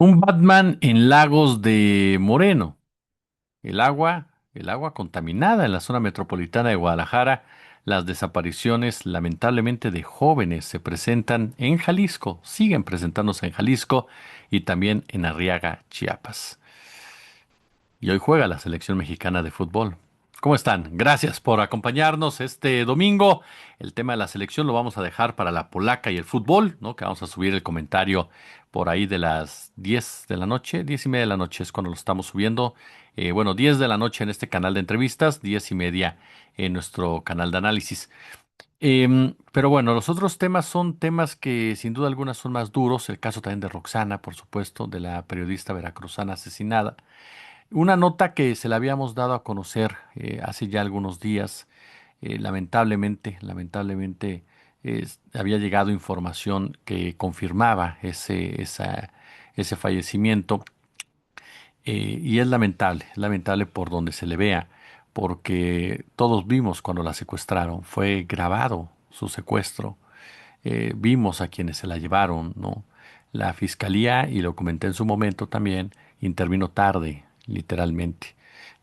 Un Batman en Lagos de Moreno. El agua contaminada en la zona metropolitana de Guadalajara. Las desapariciones, lamentablemente, de jóvenes se presentan en Jalisco, siguen presentándose en Jalisco y también en Arriaga, Chiapas. Y hoy juega la selección mexicana de fútbol. ¿Cómo están? Gracias por acompañarnos este domingo. El tema de la selección lo vamos a dejar para la polaca y el fútbol, ¿no? Que vamos a subir el comentario por ahí de las 10 de la noche, 10:30 de la noche es cuando lo estamos subiendo. Bueno, 10 de la noche en este canal de entrevistas, 10:30 en nuestro canal de análisis. Pero bueno, los otros temas son temas que sin duda alguna son más duros. El caso también de Roxana, por supuesto, de la periodista veracruzana asesinada. Una nota que se la habíamos dado a conocer hace ya algunos días, lamentablemente había llegado información que confirmaba ese fallecimiento, y es lamentable por donde se le vea, porque todos vimos cuando la secuestraron, fue grabado su secuestro, vimos a quienes se la llevaron, ¿no? La fiscalía, y lo comenté en su momento también, intervino tarde, literalmente.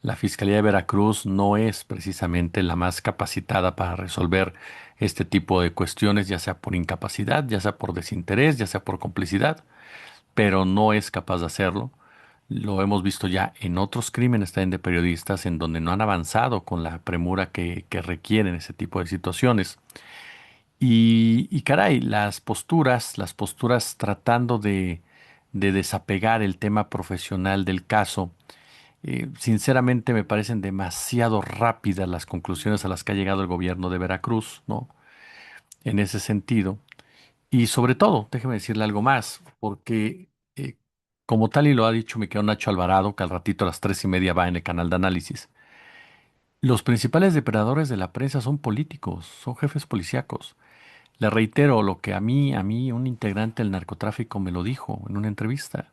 La Fiscalía de Veracruz no es precisamente la más capacitada para resolver este tipo de cuestiones, ya sea por incapacidad, ya sea por desinterés, ya sea por complicidad, pero no es capaz de hacerlo. Lo hemos visto ya en otros crímenes también de periodistas en donde no han avanzado con la premura que requieren ese tipo de situaciones. Y caray, las posturas tratando de desapegar el tema profesional del caso, sinceramente me parecen demasiado rápidas las conclusiones a las que ha llegado el gobierno de Veracruz, ¿no? En ese sentido. Y sobre todo, déjeme decirle algo más, porque como tal y lo ha dicho mi querido Nacho Alvarado, que al ratito a las 3:30 va en el canal de análisis, los principales depredadores de la prensa son políticos, son jefes policíacos. Le reitero lo que a mí, un integrante del narcotráfico me lo dijo en una entrevista.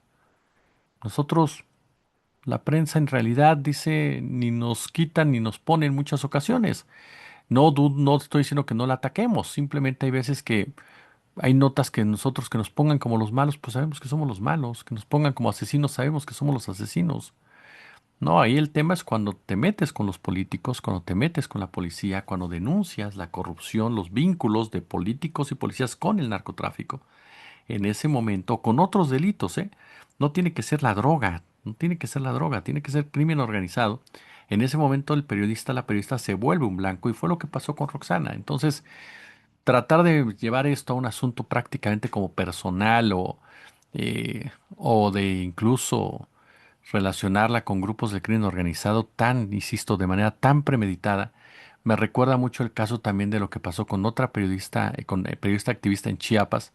Nosotros, la prensa en realidad dice, ni nos quitan ni nos pone en muchas ocasiones. No estoy diciendo que no la ataquemos, simplemente hay veces que hay notas que nosotros que nos pongan como los malos, pues sabemos que somos los malos, que nos pongan como asesinos, sabemos que somos los asesinos. No, ahí el tema es cuando te metes con los políticos, cuando te metes con la policía, cuando denuncias la corrupción, los vínculos de políticos y policías con el narcotráfico. En ese momento, con otros delitos, ¿eh? No tiene que ser la droga, no tiene que ser la droga, tiene que ser crimen organizado. En ese momento el periodista, la periodista se vuelve un blanco y fue lo que pasó con Roxana. Entonces, tratar de llevar esto a un asunto prácticamente como personal o de incluso relacionarla con grupos de crimen organizado tan, insisto, de manera tan premeditada, me recuerda mucho el caso también de lo que pasó con otra periodista, periodista activista en Chiapas,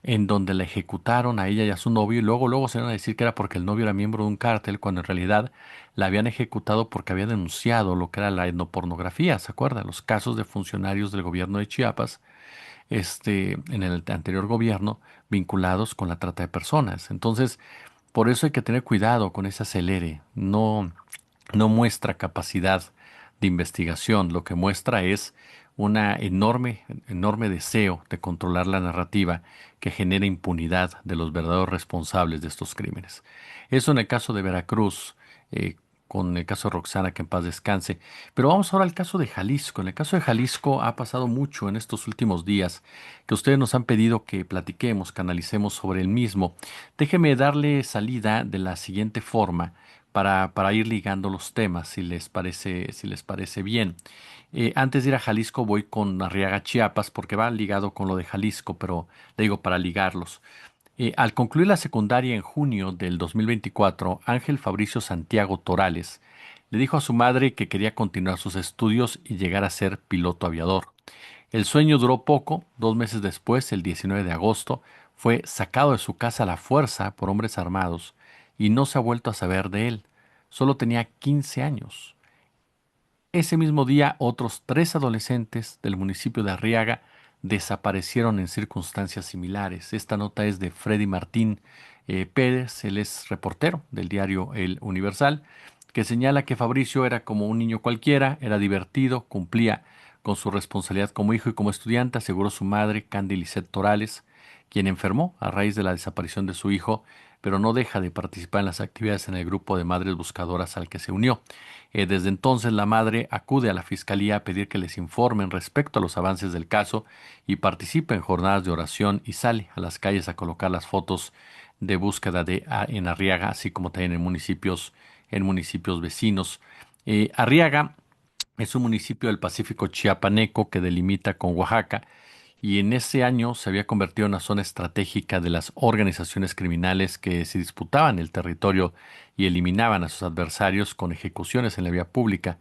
en donde la ejecutaron a ella y a su novio, y luego se iban a decir que era porque el novio era miembro de un cártel, cuando en realidad la habían ejecutado porque había denunciado lo que era la etnopornografía, ¿se acuerda? Los casos de funcionarios del gobierno de Chiapas, en el anterior gobierno, vinculados con la trata de personas. Entonces, por eso hay que tener cuidado con ese acelere. No muestra capacidad de investigación. Lo que muestra es una enorme deseo de controlar la narrativa que genera impunidad de los verdaderos responsables de estos crímenes. Eso en el caso de Veracruz, con el caso de Roxana, que en paz descanse. Pero vamos ahora al caso de Jalisco. En el caso de Jalisco ha pasado mucho en estos últimos días que ustedes nos han pedido que platiquemos, que analicemos sobre el mismo. Déjeme darle salida de la siguiente forma para ir ligando los temas, si les parece bien. Antes de ir a Jalisco voy con Arriaga, Chiapas, porque va ligado con lo de Jalisco, pero le digo para ligarlos. Al concluir la secundaria en junio del 2024, Ángel Fabricio Santiago Torales le dijo a su madre que quería continuar sus estudios y llegar a ser piloto aviador. El sueño duró poco. 2 meses después, el 19 de agosto, fue sacado de su casa a la fuerza por hombres armados y no se ha vuelto a saber de él. Solo tenía 15 años. Ese mismo día, otros 3 adolescentes del municipio de Arriaga desaparecieron en circunstancias similares. Esta nota es de Freddy Martín Pérez, él es reportero del diario El Universal, que señala que Fabricio era como un niño cualquiera, era divertido, cumplía con su responsabilidad como hijo y como estudiante, aseguró su madre, Candy Lisset Torales, quien enfermó a raíz de la desaparición de su hijo, pero no deja de participar en las actividades en el grupo de madres buscadoras al que se unió. Desde entonces la madre acude a la fiscalía a pedir que les informen respecto a los avances del caso y participa en jornadas de oración y sale a las calles a colocar las fotos de búsqueda en Arriaga, así como también en municipios vecinos. Arriaga es un municipio del Pacífico chiapaneco que delimita con Oaxaca y en ese año se había convertido en una zona estratégica de las organizaciones criminales que se disputaban el territorio y eliminaban a sus adversarios con ejecuciones en la vía pública.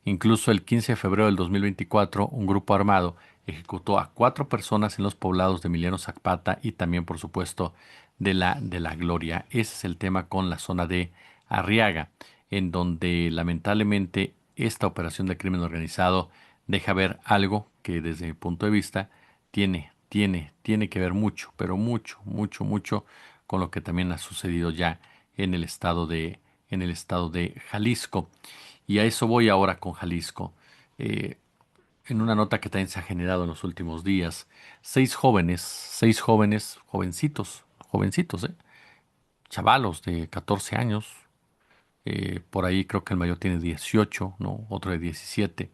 Incluso el 15 de febrero del 2024, un grupo armado ejecutó a 4 personas en los poblados de Emiliano Zapata y también, por supuesto, de la Gloria. Ese es el tema con la zona de Arriaga, en donde lamentablemente esta operación de crimen organizado deja ver algo que desde mi punto de vista tiene que ver mucho, pero mucho, mucho, mucho con lo que también ha sucedido ya en en el estado de Jalisco. Y a eso voy ahora con Jalisco. Eh, en una nota que también se ha generado en los últimos días, seis jóvenes, jovencitos, chavalos de 14 años, por ahí creo que el mayor tiene 18, ¿no? Otro de 17.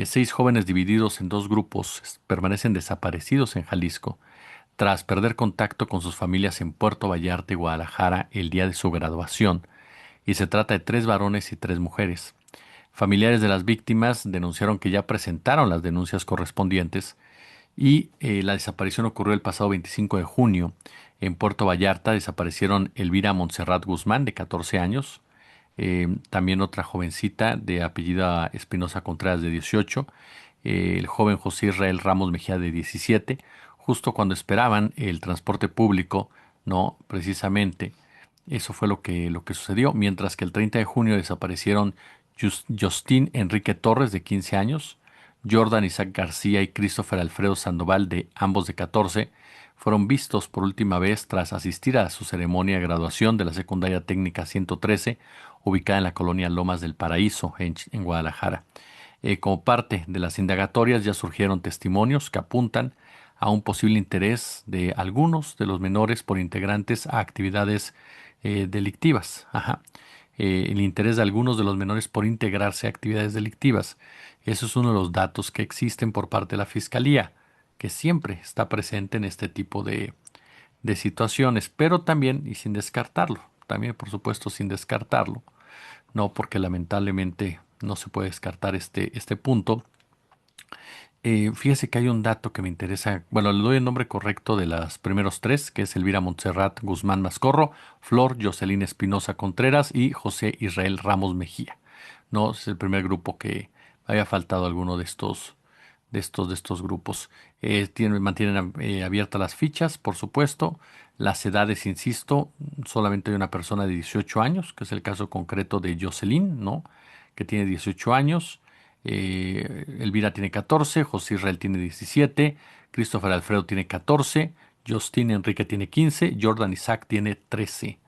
6 jóvenes divididos en dos grupos permanecen desaparecidos en Jalisco tras perder contacto con sus familias en Puerto Vallarta y Guadalajara el día de su graduación, y se trata de 3 varones y 3 mujeres. Familiares de las víctimas denunciaron que ya presentaron las denuncias correspondientes y la desaparición ocurrió el pasado 25 de junio. En Puerto Vallarta desaparecieron Elvira Montserrat Guzmán, de 14 años, también otra jovencita de apellida Espinosa Contreras, de 18, el joven José Israel Ramos Mejía, de 17, justo cuando esperaban el transporte público, no, precisamente. Eso fue lo que sucedió, mientras que el 30 de junio desaparecieron Justín Enrique Torres, de 15 años, Jordan Isaac García y Christopher Alfredo Sandoval, de ambos de 14, fueron vistos por última vez tras asistir a su ceremonia de graduación de la Secundaria Técnica 113, ubicada en la colonia Lomas del Paraíso, en Guadalajara. Como parte de las indagatorias ya surgieron testimonios que apuntan a un posible interés de algunos de los menores por integrantes a actividades delictivas. Ajá. El interés de algunos de los menores por integrarse a actividades delictivas. Eso es uno de los datos que existen por parte de la Fiscalía, que siempre está presente en este tipo de situaciones, pero también, y sin descartarlo, también por supuesto sin descartarlo, no porque lamentablemente no se puede descartar este punto. Fíjese que hay un dato que me interesa. Bueno, le doy el nombre correcto de las primeros 3, que es Elvira Montserrat Guzmán Mascorro, Flor Jocelyn Espinosa Contreras y José Israel Ramos Mejía. No, es el primer grupo que había faltado alguno de estos grupos. Mantienen abiertas las fichas, por supuesto. Las edades, insisto, solamente hay una persona de 18 años, que es el caso concreto de Jocelyn, ¿no? Que tiene 18 años. Elvira tiene 14, José Israel tiene 17, Christopher Alfredo tiene 14, Justin Enrique tiene 15, Jordan Isaac tiene 13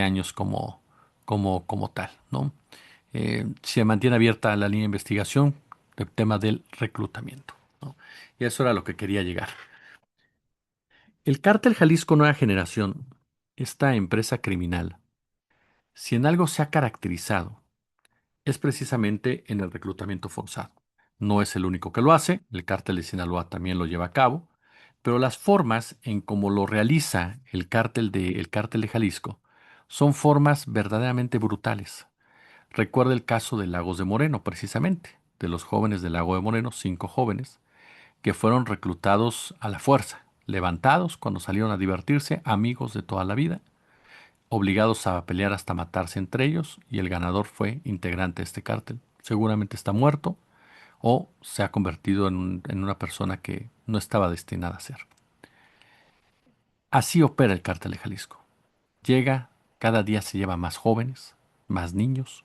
años como tal, ¿no? Se mantiene abierta la línea de investigación del tema del reclutamiento, ¿no? Y eso era lo que quería llegar. El Cártel Jalisco Nueva Generación, esta empresa criminal, si en algo se ha caracterizado, es precisamente en el reclutamiento forzado. No es el único que lo hace, el Cártel de Sinaloa también lo lleva a cabo, pero las formas en cómo lo realiza el Cártel de Jalisco son formas verdaderamente brutales. Recuerda el caso de Lagos de Moreno, precisamente, de los jóvenes del Lago de Moreno, 5 jóvenes, que fueron reclutados a la fuerza, levantados cuando salieron a divertirse, amigos de toda la vida, obligados a pelear hasta matarse entre ellos, y el ganador fue integrante de este cártel. Seguramente está muerto o se ha convertido en una persona que no estaba destinada a ser. Así opera el cártel de Jalisco. Llega, cada día se lleva más jóvenes, más niños,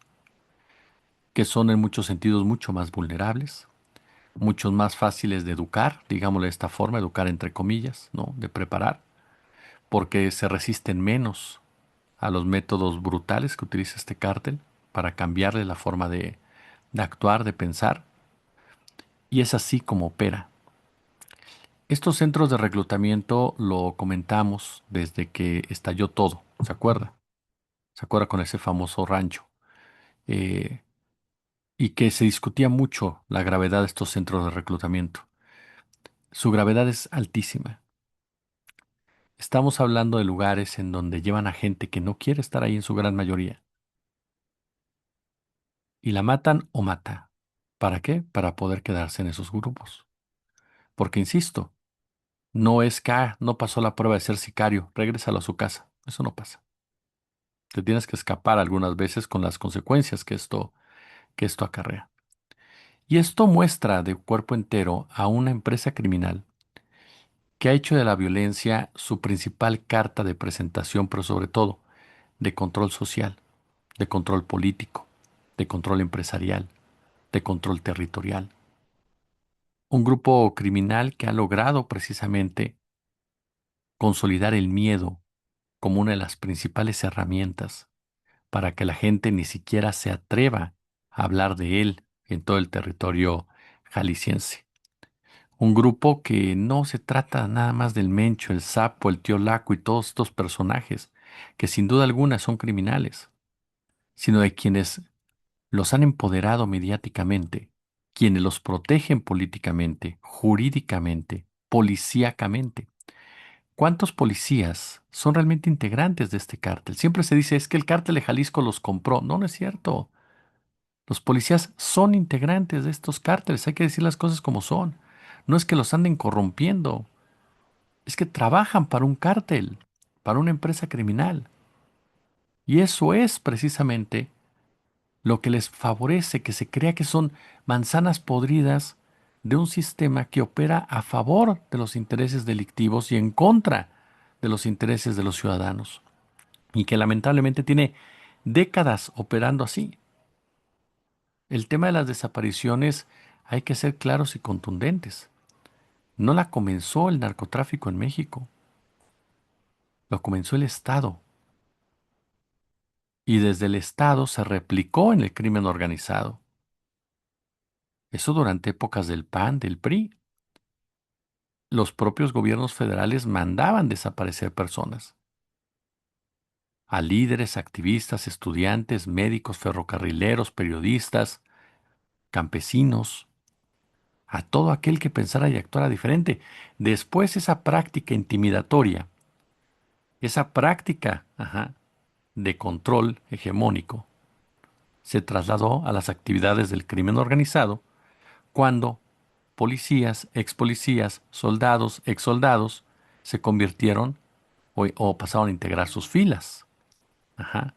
que son en muchos sentidos mucho más vulnerables, muchos más fáciles de educar, digámosle de esta forma, educar entre comillas, ¿no? De preparar, porque se resisten menos a los métodos brutales que utiliza este cártel para cambiarle la forma de actuar, de pensar, y es así como opera. Estos centros de reclutamiento lo comentamos desde que estalló todo, ¿se acuerda? ¿Se acuerda con ese famoso rancho? Eh, y que se discutía mucho la gravedad de estos centros de reclutamiento. Su gravedad es altísima. Estamos hablando de lugares en donde llevan a gente que no quiere estar ahí en su gran mayoría y la matan o mata. ¿Para qué? Para poder quedarse en esos grupos. Porque, insisto, no es que no pasó la prueba de ser sicario, regrésalo a su casa. Eso no pasa. Te tienes que escapar algunas veces con las consecuencias que esto acarrea. Y esto muestra de cuerpo entero a una empresa criminal que ha hecho de la violencia su principal carta de presentación, pero sobre todo de control social, de control político, de control empresarial, de control territorial. Un grupo criminal que ha logrado precisamente consolidar el miedo como una de las principales herramientas para que la gente ni siquiera se atreva a hablar de él en todo el territorio jalisciense. Un grupo que no se trata nada más del Mencho, el Sapo, el Tío Laco y todos estos personajes, que sin duda alguna son criminales, sino de quienes los han empoderado mediáticamente, quienes los protegen políticamente, jurídicamente, policíacamente. ¿Cuántos policías son realmente integrantes de este cártel? Siempre se dice es que el cártel de Jalisco los compró. No, no es cierto. Los policías son integrantes de estos cárteles. Hay que decir las cosas como son. No es que los anden corrompiendo, es que trabajan para un cártel, para una empresa criminal. Y eso es precisamente lo que les favorece, que se crea que son manzanas podridas de un sistema que opera a favor de los intereses delictivos y en contra de los intereses de los ciudadanos, y que lamentablemente tiene décadas operando así. El tema de las desapariciones hay que ser claros y contundentes. No la comenzó el narcotráfico en México, lo comenzó el Estado, y desde el Estado se replicó en el crimen organizado. Eso durante épocas del PAN, del PRI. Los propios gobiernos federales mandaban desaparecer personas, a líderes, activistas, estudiantes, médicos, ferrocarrileros, periodistas, campesinos, a todo aquel que pensara y actuara diferente. Después esa práctica intimidatoria, esa práctica, de control hegemónico, se trasladó a las actividades del crimen organizado cuando policías, ex policías, soldados, ex soldados se convirtieron o pasaron a integrar sus filas. Ajá.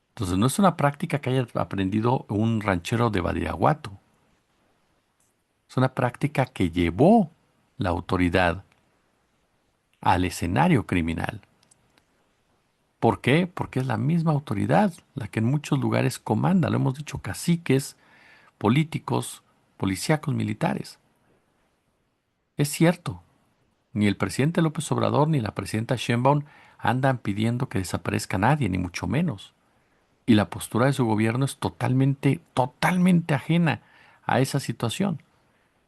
Entonces no es una práctica que haya aprendido un ranchero de Badiraguato. Es una práctica que llevó la autoridad al escenario criminal. ¿Por qué? Porque es la misma autoridad la que en muchos lugares comanda, lo hemos dicho, caciques, políticos, policíacos, militares. Es cierto, ni el presidente López Obrador ni la presidenta Sheinbaum andan pidiendo que desaparezca nadie, ni mucho menos. Y la postura de su gobierno es totalmente, totalmente ajena a esa situación.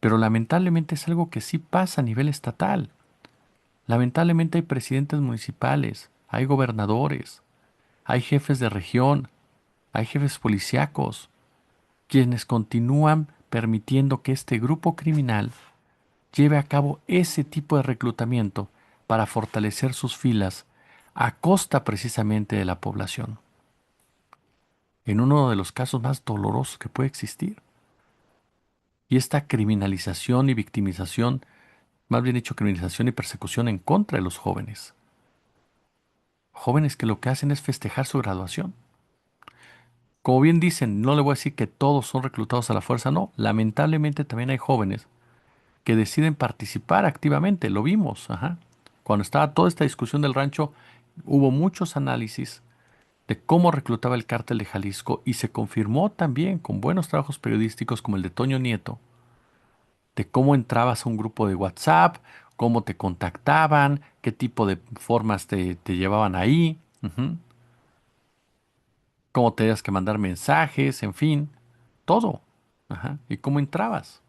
Pero lamentablemente es algo que sí pasa a nivel estatal. Lamentablemente hay presidentes municipales, hay gobernadores, hay jefes de región, hay jefes policíacos, quienes continúan permitiendo que este grupo criminal lleve a cabo ese tipo de reclutamiento para fortalecer sus filas a costa precisamente de la población, en uno de los casos más dolorosos que puede existir. Y esta criminalización y victimización, más bien dicho, criminalización y persecución en contra de los jóvenes. Jóvenes que lo que hacen es festejar su graduación. Como bien dicen, no le voy a decir que todos son reclutados a la fuerza, no. Lamentablemente también hay jóvenes que deciden participar activamente, lo vimos, Cuando estaba toda esta discusión del rancho, hubo muchos análisis de cómo reclutaba el cártel de Jalisco y se confirmó también con buenos trabajos periodísticos como el de Toño Nieto, de cómo entrabas a un grupo de WhatsApp, cómo te contactaban, qué tipo de formas te llevaban ahí, cómo tenías que mandar mensajes, en fin, todo. Y cómo entrabas.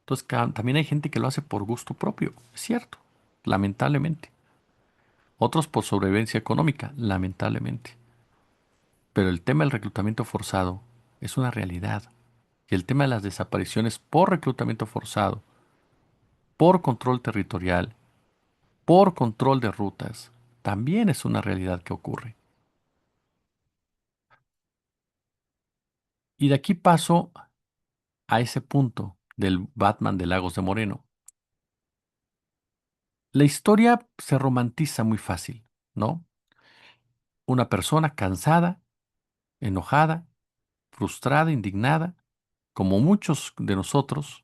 Entonces, también hay gente que lo hace por gusto propio, es cierto, lamentablemente. Otros por sobrevivencia económica, lamentablemente. Pero el tema del reclutamiento forzado es una realidad. Y el tema de las desapariciones por reclutamiento forzado, por control territorial, por control de rutas, también es una realidad que ocurre. Y de aquí paso a ese punto del Batman de Lagos de Moreno. La historia se romantiza muy fácil, ¿no? Una persona cansada, enojada, frustrada, indignada, como muchos de nosotros,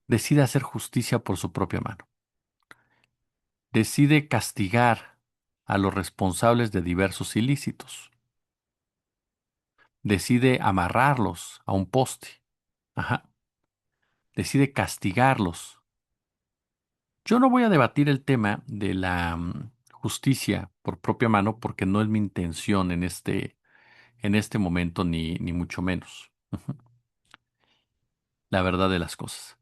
decide hacer justicia por su propia mano. Decide castigar a los responsables de diversos ilícitos. Decide amarrarlos a un poste. Ajá. Decide castigarlos. Yo no voy a debatir el tema de la justicia por propia mano porque no es mi intención en este momento ni mucho menos. Ujú. La verdad de las cosas.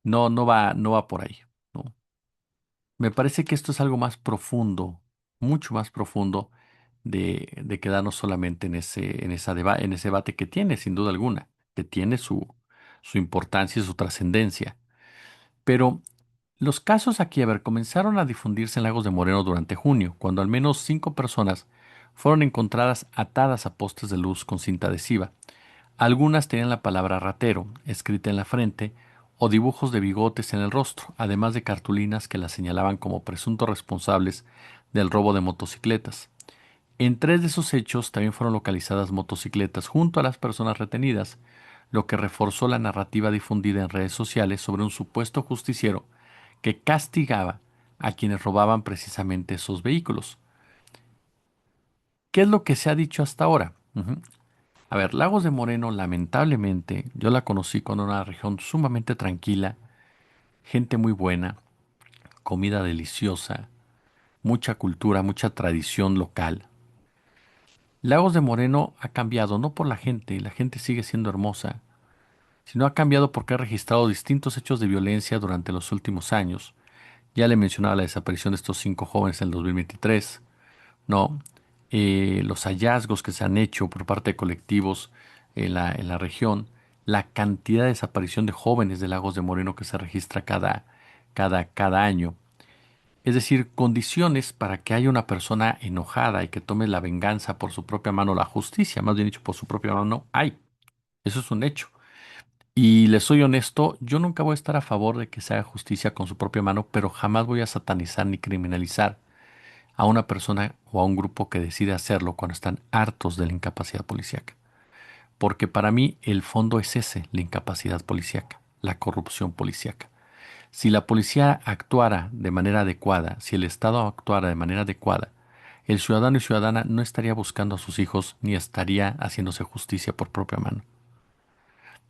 No, no va por ahí, ¿no? Me parece que esto es algo más profundo, mucho más profundo de quedarnos solamente en ese debate que tiene, sin duda alguna, que tiene su importancia y su trascendencia. Pero los casos aquí, a ver, comenzaron a difundirse en Lagos de Moreno durante junio, cuando al menos 5 personas fueron encontradas atadas a postes de luz con cinta adhesiva. Algunas tenían la palabra ratero escrita en la frente o dibujos de bigotes en el rostro, además de cartulinas que las señalaban como presuntos responsables del robo de motocicletas. En 3 de esos hechos también fueron localizadas motocicletas junto a las personas retenidas, lo que reforzó la narrativa difundida en redes sociales sobre un supuesto justiciero que castigaba a quienes robaban precisamente esos vehículos. ¿Qué es lo que se ha dicho hasta ahora? Ujú. A ver, Lagos de Moreno, lamentablemente, yo la conocí con una región sumamente tranquila, gente muy buena, comida deliciosa, mucha cultura, mucha tradición local. Lagos de Moreno ha cambiado no por la gente sigue siendo hermosa, sino ha cambiado porque ha registrado distintos hechos de violencia durante los últimos años. Ya le mencionaba la desaparición de estos 5 jóvenes en el 2023, ¿no? Los hallazgos que se han hecho por parte de colectivos en la región, la cantidad de desaparición de jóvenes de Lagos de Moreno que se registra cada año. Es decir, condiciones para que haya una persona enojada y que tome la venganza por su propia mano, la justicia, más bien dicho, por su propia mano, hay. Eso es un hecho. Y les soy honesto, yo nunca voy a estar a favor de que se haga justicia con su propia mano, pero jamás voy a satanizar ni criminalizar a una persona o a un grupo que decide hacerlo cuando están hartos de la incapacidad policíaca. Porque para mí el fondo es ese, la incapacidad policíaca, la corrupción policíaca. Si la policía actuara de manera adecuada, si el Estado actuara de manera adecuada, el ciudadano y ciudadana no estaría buscando a sus hijos ni estaría haciéndose justicia por propia mano.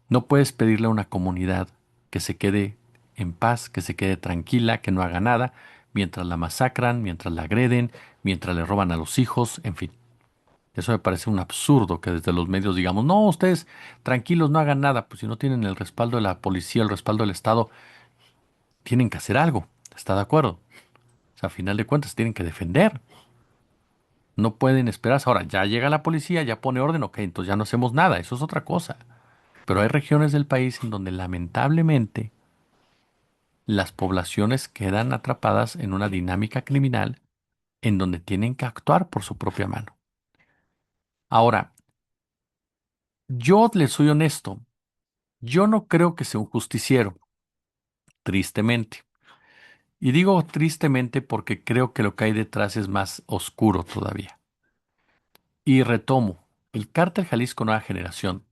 No puedes pedirle a una comunidad que se quede en paz, que se quede tranquila, que no haga nada, mientras la masacran, mientras la agreden, mientras le roban a los hijos, en fin. Eso me parece un absurdo que desde los medios digamos, no, ustedes tranquilos, no hagan nada, pues si no tienen el respaldo de la policía, el respaldo del Estado, tienen que hacer algo, ¿está de acuerdo? O sea, a final de cuentas tienen que defender, no pueden esperarse. Ahora, ya llega la policía, ya pone orden, ok, entonces ya no hacemos nada, eso es otra cosa. Pero hay regiones del país en donde lamentablemente las poblaciones quedan atrapadas en una dinámica criminal en donde tienen que actuar por su propia mano. Ahora, yo les soy honesto, yo no creo que sea un justiciero, tristemente. Y digo tristemente porque creo que lo que hay detrás es más oscuro todavía. Y retomo, el cártel Jalisco Nueva Generación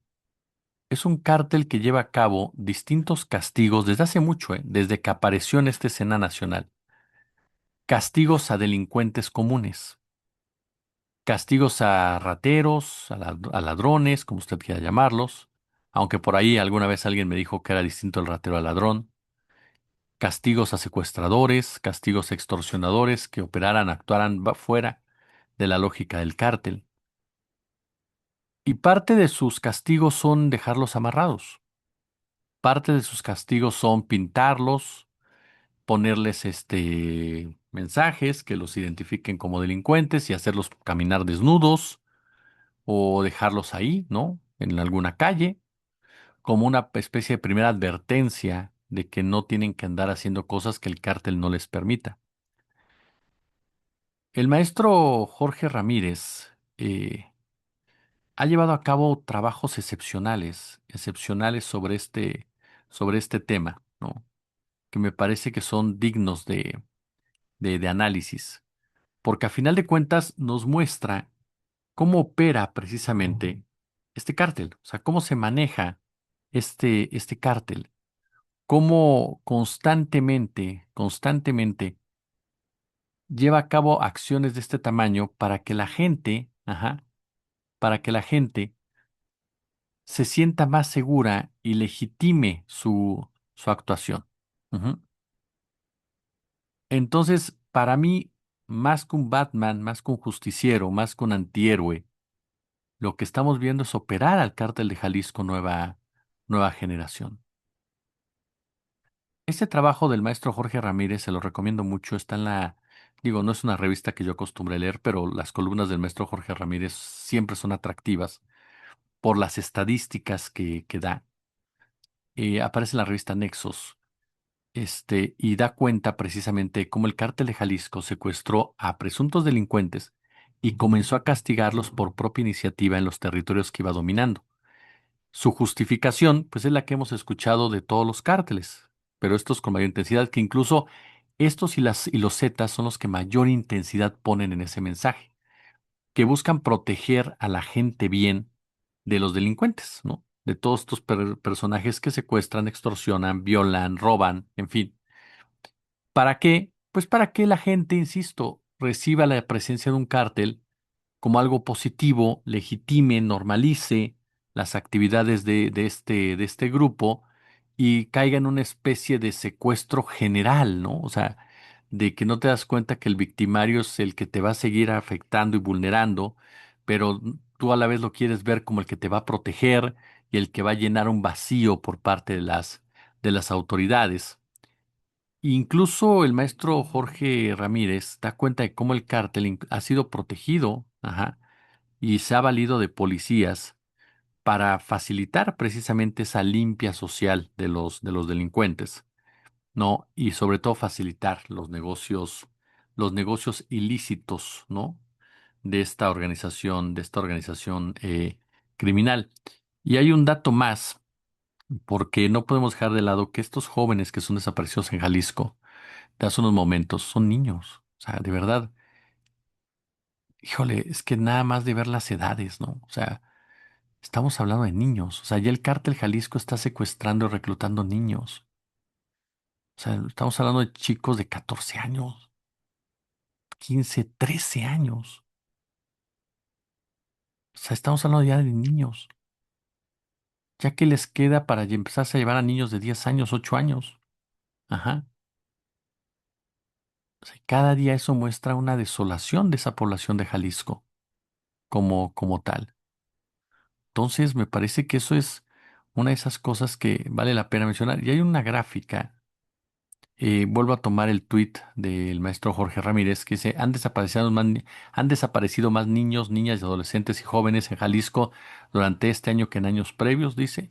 es un cártel que lleva a cabo distintos castigos desde hace mucho, desde que apareció en esta escena nacional. Castigos a delincuentes comunes, castigos a rateros, a ladrones, como usted quiera llamarlos, aunque por ahí alguna vez alguien me dijo que era distinto el ratero al ladrón, castigos a secuestradores, castigos a extorsionadores que operaran, actuaran fuera de la lógica del cártel. Y parte de sus castigos son dejarlos amarrados. Parte de sus castigos son pintarlos, ponerles mensajes que los identifiquen como delincuentes y hacerlos caminar desnudos o dejarlos ahí, ¿no? En alguna calle, como una especie de primera advertencia de que no tienen que andar haciendo cosas que el cártel no les permita. El maestro Jorge Ramírez ha llevado a cabo trabajos excepcionales, excepcionales sobre este tema, ¿no? Que me parece que son dignos de análisis, porque a final de cuentas nos muestra cómo opera precisamente este cártel, o sea, cómo se maneja este cártel, cómo constantemente lleva a cabo acciones de este tamaño para que la gente, ajá, para que la gente se sienta más segura y legitime su actuación. Ujú. Entonces, para mí, más que un Batman, más que un justiciero, más que un antihéroe, lo que estamos viendo es operar al cártel de Jalisco Nueva Generación. Este trabajo del maestro Jorge Ramírez se lo recomiendo mucho. Está en digo, no es una revista que yo acostumbre leer, pero las columnas del maestro Jorge Ramírez siempre son atractivas por las estadísticas que da. Aparece en la revista Nexos, y da cuenta precisamente cómo el cártel de Jalisco secuestró a presuntos delincuentes y comenzó a castigarlos por propia iniciativa en los territorios que iba dominando. Su justificación, pues es la que hemos escuchado de todos los cárteles, pero estos con mayor intensidad, que incluso estos y los Zetas son los que mayor intensidad ponen en ese mensaje, que buscan proteger a la gente bien de los delincuentes, ¿no? De todos estos personajes que secuestran, extorsionan, violan, roban, en fin. ¿Para qué? Pues para que la gente, insisto, reciba la presencia de un cártel como algo positivo, legitime, normalice las actividades de este grupo y caiga en una especie de secuestro general, ¿no? O sea, de que no te das cuenta que el victimario es el que te va a seguir afectando y vulnerando, pero tú a la vez lo quieres ver como el que te va a proteger y el que va a llenar un vacío por parte de las autoridades. Incluso el maestro Jorge Ramírez da cuenta de cómo el cártel ha sido protegido, ajá, y se ha valido de policías para facilitar precisamente esa limpia social de los delincuentes, ¿no? Y sobre todo facilitar los negocios ilícitos, ¿no? De esta organización criminal. Y hay un dato más, porque no podemos dejar de lado que estos jóvenes que son desaparecidos en Jalisco, de hace unos momentos, son niños. O sea, de verdad, híjole, es que nada más de ver las edades, ¿no? O sea, estamos hablando de niños. O sea, ya el cártel Jalisco está secuestrando y reclutando niños. O sea, estamos hablando de chicos de 14 años, 15, 13 años. O sea, estamos hablando ya de niños. Ya que les queda para empezarse a llevar a niños de 10 años, 8 años. Ajá. O sea, cada día eso muestra una desolación de esa población de Jalisco como tal. Entonces, me parece que eso es una de esas cosas que vale la pena mencionar. Y hay una gráfica. Vuelvo a tomar el tuit del maestro Jorge Ramírez que dice, han desaparecido más niños, niñas y adolescentes y jóvenes en Jalisco durante este año que en años previos, dice.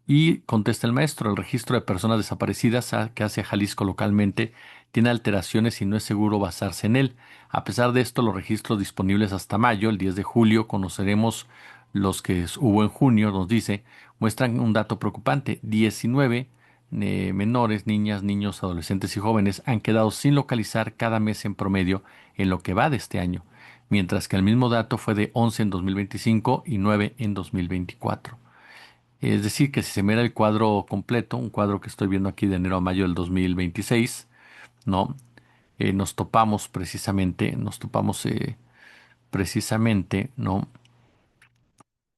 Y contesta el maestro, el registro de personas desaparecidas que hace Jalisco localmente tiene alteraciones y no es seguro basarse en él. A pesar de esto, los registros disponibles hasta mayo, el 10 de julio, conoceremos los que hubo en junio, nos dice, muestran un dato preocupante, 19 menores, niñas, niños, adolescentes y jóvenes han quedado sin localizar cada mes en promedio en lo que va de este año, mientras que el mismo dato fue de 11 en 2025 y 9 en 2024. Es decir, que si se mira el cuadro completo, un cuadro que estoy viendo aquí de enero a mayo del 2026, ¿no? Nos topamos precisamente, ¿no?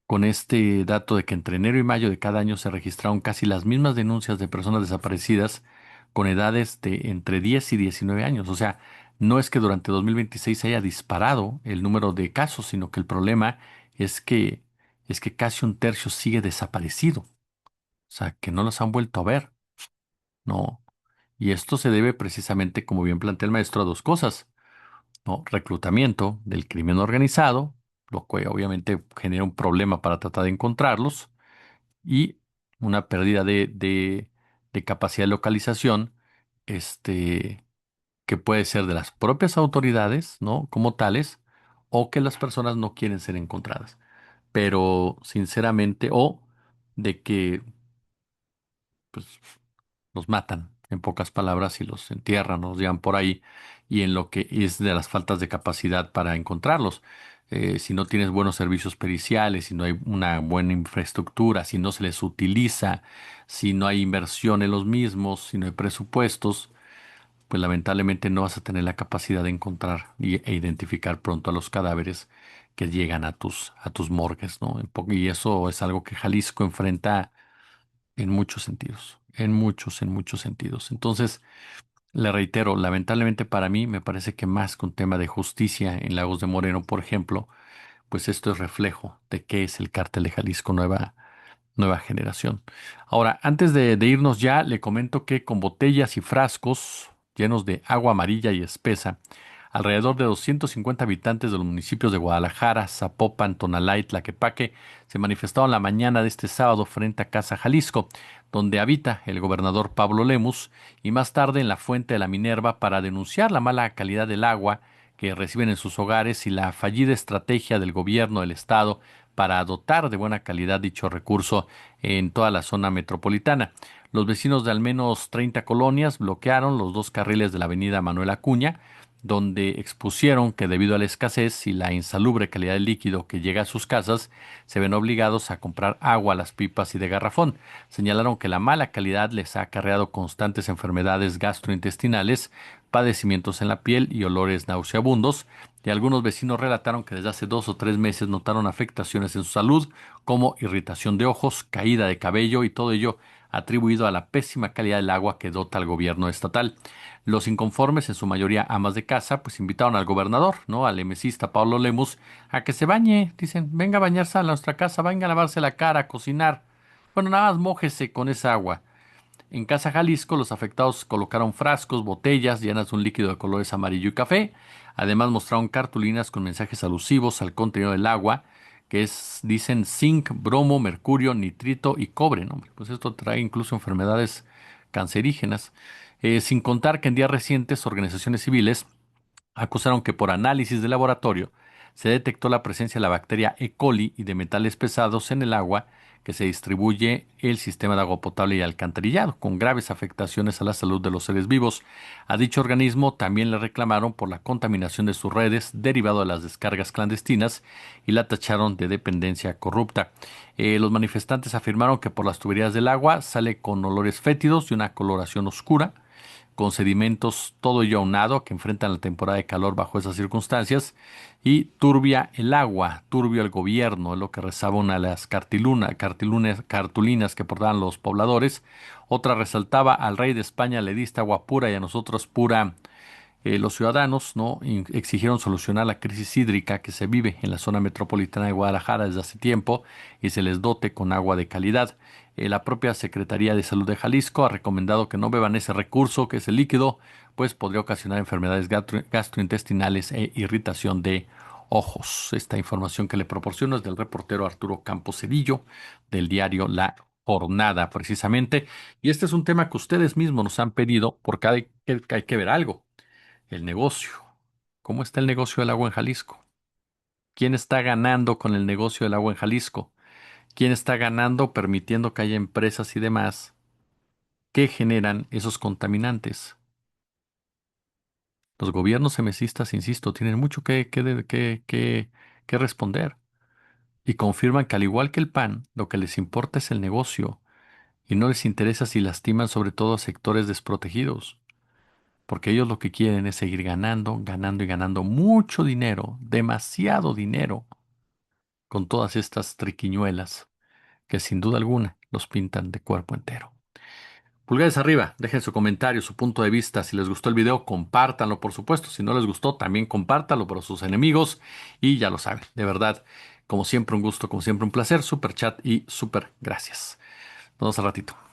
Con este dato de que entre enero y mayo de cada año se registraron casi las mismas denuncias de personas desaparecidas con edades de entre 10 y 19 años. O sea, no es que durante 2026 se haya disparado el número de casos, sino que el problema es que casi un tercio sigue desaparecido. O sea, que no los han vuelto a ver, ¿no? Y esto se debe precisamente, como bien plantea el maestro, a dos cosas, ¿no? Reclutamiento del crimen organizado, lo cual obviamente genera un problema para tratar de encontrarlos, y una pérdida de capacidad de localización, este, que puede ser de las propias autoridades, ¿no? Como tales, o que las personas no quieren ser encontradas. Pero sinceramente, o de que pues, los matan, en pocas palabras, y los entierran, los llevan por ahí, y en lo que es de las faltas de capacidad para encontrarlos. Si no tienes buenos servicios periciales, si no hay una buena infraestructura, si no se les utiliza, si no hay inversión en los mismos, si no hay presupuestos, pues lamentablemente no vas a tener la capacidad de encontrar e identificar pronto a los cadáveres que llegan a tus morgues, ¿no? Y eso es algo que Jalisco enfrenta en muchos sentidos, en muchos sentidos. Entonces, le reitero, lamentablemente para mí me parece que más que un tema de justicia en Lagos de Moreno, por ejemplo, pues esto es reflejo de qué es el Cártel de Jalisco Nueva Generación. Ahora, antes de irnos ya, le comento que con botellas y frascos llenos de agua amarilla y espesa, alrededor de 250 habitantes de los municipios de Guadalajara, Zapopan, Tonalá y Tlaquepaque se manifestaron la mañana de este sábado frente a Casa Jalisco, donde habita el gobernador Pablo Lemus, y más tarde en la Fuente de la Minerva para denunciar la mala calidad del agua que reciben en sus hogares y la fallida estrategia del gobierno del estado para dotar de buena calidad dicho recurso en toda la zona metropolitana. Los vecinos de al menos 30 colonias bloquearon los dos carriles de la avenida Manuel Acuña, donde expusieron que debido a la escasez y la insalubre calidad del líquido que llega a sus casas, se ven obligados a comprar agua a las pipas y de garrafón. Señalaron que la mala calidad les ha acarreado constantes enfermedades gastrointestinales, padecimientos en la piel y olores nauseabundos, y algunos vecinos relataron que desde hace 2 o 3 meses notaron afectaciones en su salud, como irritación de ojos, caída de cabello, y todo ello atribuido a la pésima calidad del agua que dota el gobierno estatal. Los inconformes, en su mayoría amas de casa, pues invitaron al gobernador, ¿no? Al emesista Pablo Lemus, a que se bañe. Dicen, venga a bañarse a nuestra casa, venga a lavarse la cara, a cocinar. Bueno, nada más mójese con esa agua. En Casa Jalisco, los afectados colocaron frascos, botellas llenas de un líquido de colores amarillo y café. Además, mostraron cartulinas con mensajes alusivos al contenido del agua, que es, dicen, zinc, bromo, mercurio, nitrito y cobre, ¿no? Pues esto trae incluso enfermedades cancerígenas. Sin contar que en días recientes, organizaciones civiles acusaron que por análisis de laboratorio se detectó la presencia de la bacteria E. coli y de metales pesados en el agua que se distribuye el sistema de agua potable y alcantarillado, con graves afectaciones a la salud de los seres vivos. A dicho organismo también le reclamaron por la contaminación de sus redes derivado de las descargas clandestinas y la tacharon de dependencia corrupta. Los manifestantes afirmaron que por las tuberías del agua sale con olores fétidos y una coloración oscura, con sedimentos, todo ello aunado, que enfrentan la temporada de calor bajo esas circunstancias, y turbia el agua, turbio el gobierno, es lo que rezaba una de las cartulinas que portaban los pobladores. Otra resaltaba: al rey de España le diste agua pura y a nosotros pura. Los ciudadanos, ¿no?, exigieron solucionar la crisis hídrica que se vive en la zona metropolitana de Guadalajara desde hace tiempo y se les dote con agua de calidad. La propia Secretaría de Salud de Jalisco ha recomendado que no beban ese recurso, que es el líquido, pues podría ocasionar enfermedades gastrointestinales e irritación de ojos. Esta información que le proporciono es del reportero Arturo Campos Cedillo, del diario La Jornada, precisamente. Y este es un tema que ustedes mismos nos han pedido porque hay que ver algo. El negocio. ¿Cómo está el negocio del agua en Jalisco? ¿Quién está ganando con el negocio del agua en Jalisco? ¿Quién está ganando permitiendo que haya empresas y demás que generan esos contaminantes? Los gobiernos emesistas, insisto, tienen mucho que responder, y confirman que, al igual que el PAN, lo que les importa es el negocio y no les interesa si lastiman sobre todo a sectores desprotegidos, porque ellos lo que quieren es seguir ganando, ganando y ganando mucho dinero, demasiado dinero, con todas estas triquiñuelas que sin duda alguna los pintan de cuerpo entero. Pulgares arriba, dejen su comentario, su punto de vista. Si les gustó el video, compártanlo, por supuesto. Si no les gustó, también compártanlo para sus enemigos. Y ya lo saben, de verdad, como siempre un gusto, como siempre un placer. Super chat y super gracias. Nos vemos al ratito.